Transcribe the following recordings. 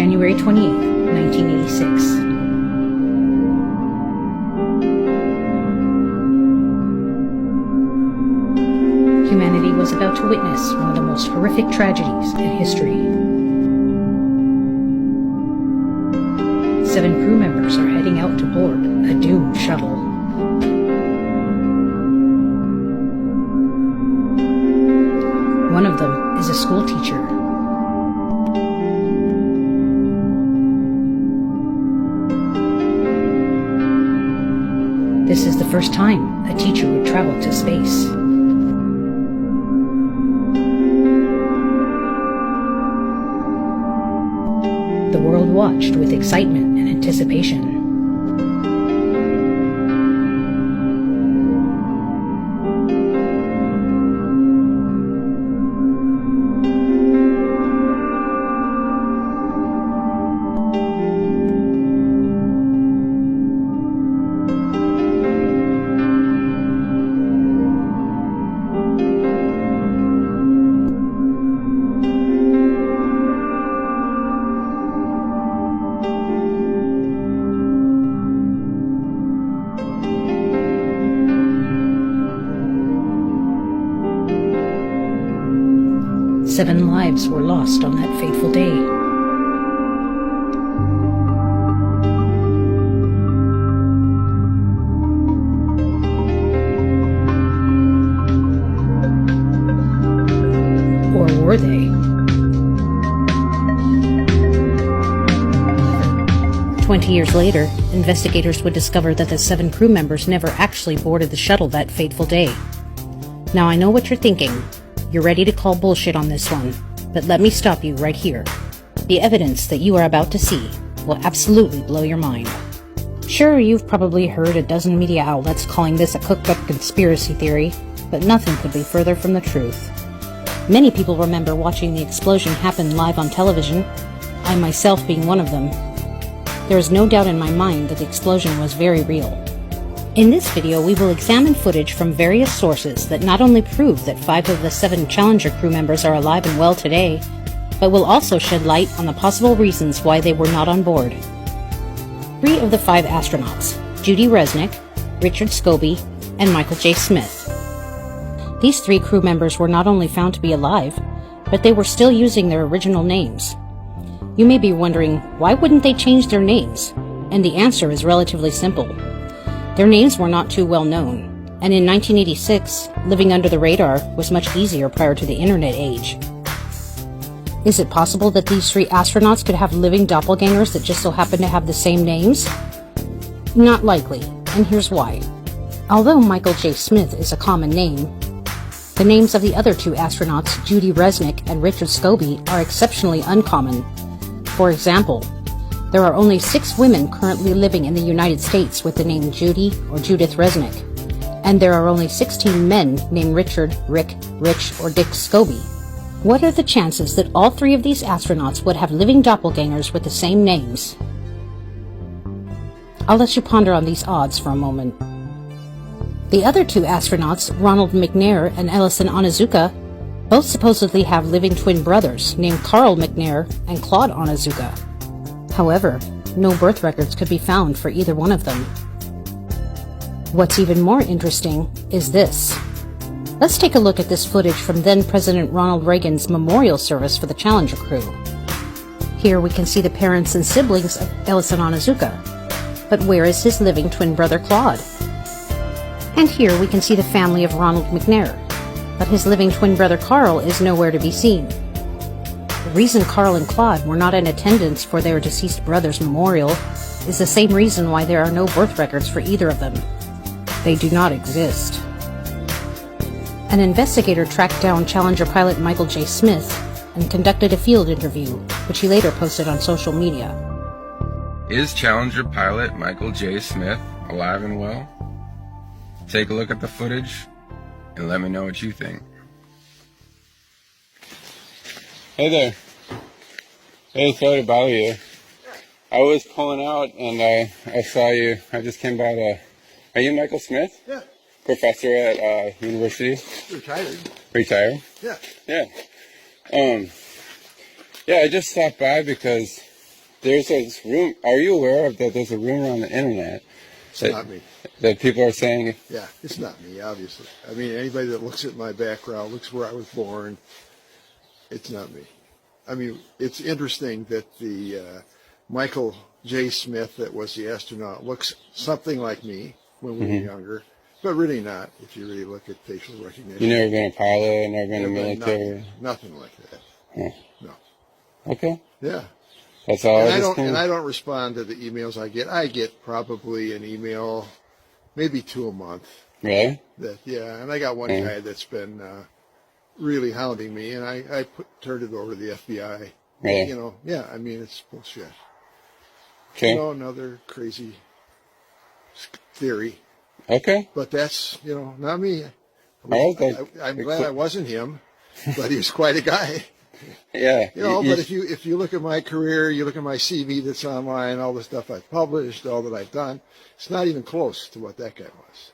January 28, 1986. Humanity was about to witness one of the most horrific tragedies in history. 7 crew members are heading out to board a doomed shuttle. One of them is a school teacher. This is the first time a teacher would travel to space. The world watched with excitement and anticipation. Seven lives were lost on that fateful day. Or were they? 20 years later, investigators would discover that the 7 crew members never actually boarded the shuttle that fateful day. Now I know what you're thinking. You're ready to call bullshit on this one, but let me stop you right here. The evidence that you are about to see will absolutely blow your mind. Sure, you've probably heard a dozen media outlets calling this a cooked-up conspiracy theory, but nothing could be further from the truth. Many people remember watching the explosion happen live on television, I myself being one of them. There is no doubt in my mind that the explosion was very real. In this video, we will examine footage from various sources that not only prove that 5 of the 7 Challenger crew members are alive and well today, but will also shed light on the possible reasons why they were not on board. 3 of the 5 astronauts, Judy Resnik, Richard Scobie, and Michael J. Smith. These 3 crew members were not only found to be alive, but they were still using their original names. You may be wondering, why wouldn't they change their names? And the answer is relatively simple. Their names were not too well known, and in 1986, living under the radar was much easier prior to the internet age. Is it possible that these 3 astronauts could have living doppelgangers that just so happen to have the same names? Not likely, and here's why. Although Michael J. Smith is a common name, the names of the other 2 astronauts, Judy Resnik and Richard Scobie, are exceptionally uncommon. For example, there are only 6 women currently living in the United States with the name Judy or Judith Resnik, and there are only 16 men named Richard, Rick, Rich, or Dick Scobie. What are the chances that all 3 of these astronauts would have living doppelgangers with the same names? I'll let you ponder on these odds for a moment. The other 2 astronauts, Ronald McNair and Ellison Onizuka, both supposedly have living twin brothers named Carl McNair and Claude Onizuka. However, no birth records could be found for either one of them. What's even more interesting is this. Let's take a look at this footage from then-President Ronald Reagan's memorial service for the Challenger crew. Here we can see the parents and siblings of Ellison Onizuka. But where is his living twin brother Claude? And here we can see the family of Ronald McNair, but his living twin brother Carl is nowhere to be seen. The reason Carl and Claude were not in attendance for their deceased brother's memorial is the same reason why there are no birth records for either of them. They do not exist. An investigator tracked down Challenger pilot Michael J. Smith and conducted a field interview, which he later posted on social media. Is Challenger pilot Michael J. Smith alive and well? Take a look at the footage and let me know what you think. Hey there. Hey, sorry to bother you. I was pulling out and I saw you. I just came by to... Are you Michael Smith? Yeah. Professor at university? Retired. Retired? Yeah. Yeah. Yeah, I just stopped by because there's this room. Are you aware of that? There's a rumor on the internet It's not me. that people are saying, Yeah, it's not me, obviously. I mean, anybody that looks at my background, looks where I was born, it's not me. I mean, it's interesting that the Michael J. Smith that was the astronaut looks something like me when we were younger, but really not if you really look at facial recognition. you never been a pilot, never been in the Never, military? nothing like that. Huh. No. Okay, Yeah. that's all. And I I don't respond to the emails I get. I get probably an email, maybe 2 a month. Really? And I got one guy that's been really hounding me, and I turned it over to the FBI. Really? You know, I mean, it's bullshit. Okay. You know, another crazy theory, Okay. but that's, not me. All right, I'm glad I wasn't him, but he's quite a guy. Yeah. But if you look at my career, you look at my CV that's online, all the stuff I've published, all that I've done, it's not even close to what that guy was.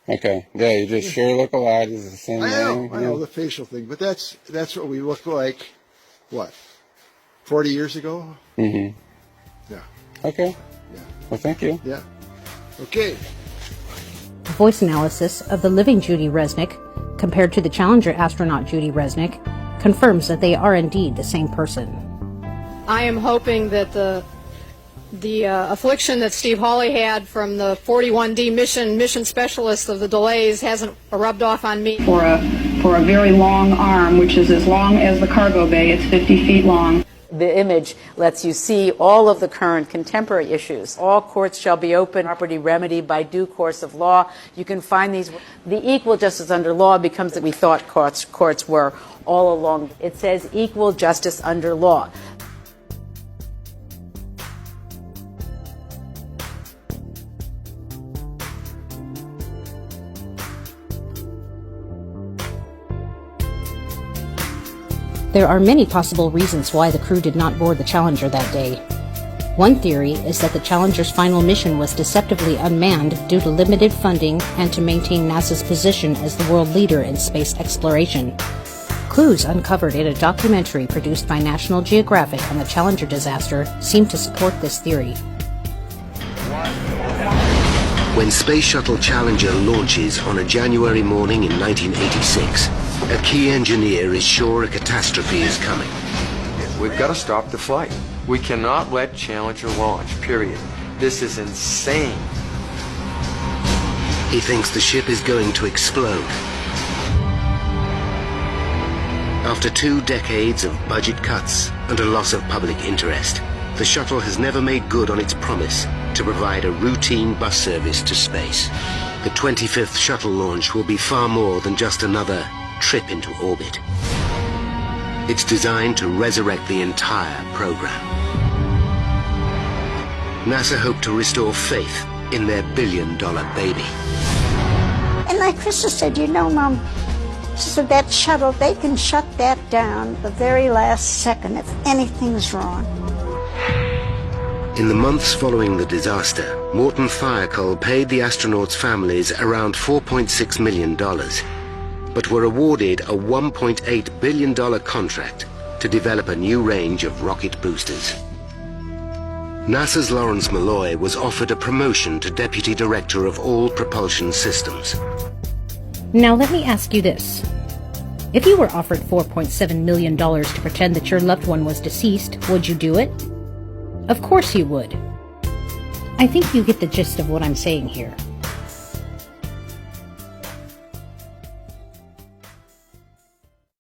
Okay. Yeah, you just sure look alike. It's the same name. I know the facial thing, but that's what we looked like, 40 years ago? Mm-hmm. Yeah. Okay. Yeah. Well, thank you. Yeah. Okay. Voice analysis of the living Judy Resnick compared to the Challenger astronaut Judy Resnick confirms that they are indeed the same person. I am hoping that the affliction that Steve Hawley had from the 41D mission specialist of the delays hasn't rubbed off on me. For a very long arm, which is as long as the cargo bay, it's 50 feet long. The image lets you see all of the current contemporary issues. All courts shall be open, property remedied by due course of law. You can find these. The equal justice under law becomes that we thought courts were all along. It says equal justice under law. There are many possible reasons why the crew did not board the Challenger that day. One theory is that the Challenger's final mission was deceptively unmanned due to limited funding and to maintain NASA's position as the world leader in space exploration. Clues uncovered in a documentary produced by National Geographic on the Challenger disaster seem to support this theory. When Space Shuttle Challenger launches on a January morning in 1986, a key engineer is sure a catastrophe is coming. We've got to stop the flight. We cannot let Challenger launch, period. This is insane. He thinks the ship is going to explode. After 2 decades of budget cuts and a loss of public interest, the shuttle has never made good on its promise to provide a routine bus service to space. The 25th shuttle launch will be far more than just another trip into orbit. It's designed to resurrect the entire program. NASA hope to restore faith in their billion-dollar baby. And like Krista said, Mom, so that shuttle, they can shut that down the very last second if anything's wrong. In the months following the disaster, Morton Thiokol paid the astronauts' families around $4.6 million, but were awarded a $1.8 billion contract to develop a new range of rocket boosters. NASA's Lawrence Malloy was offered a promotion to Deputy Director of All Propulsion Systems. Now let me ask you this. If you were offered $4.7 million to pretend that your loved one was deceased, would you do it? Of course you would. I think you get the gist of what I'm saying here.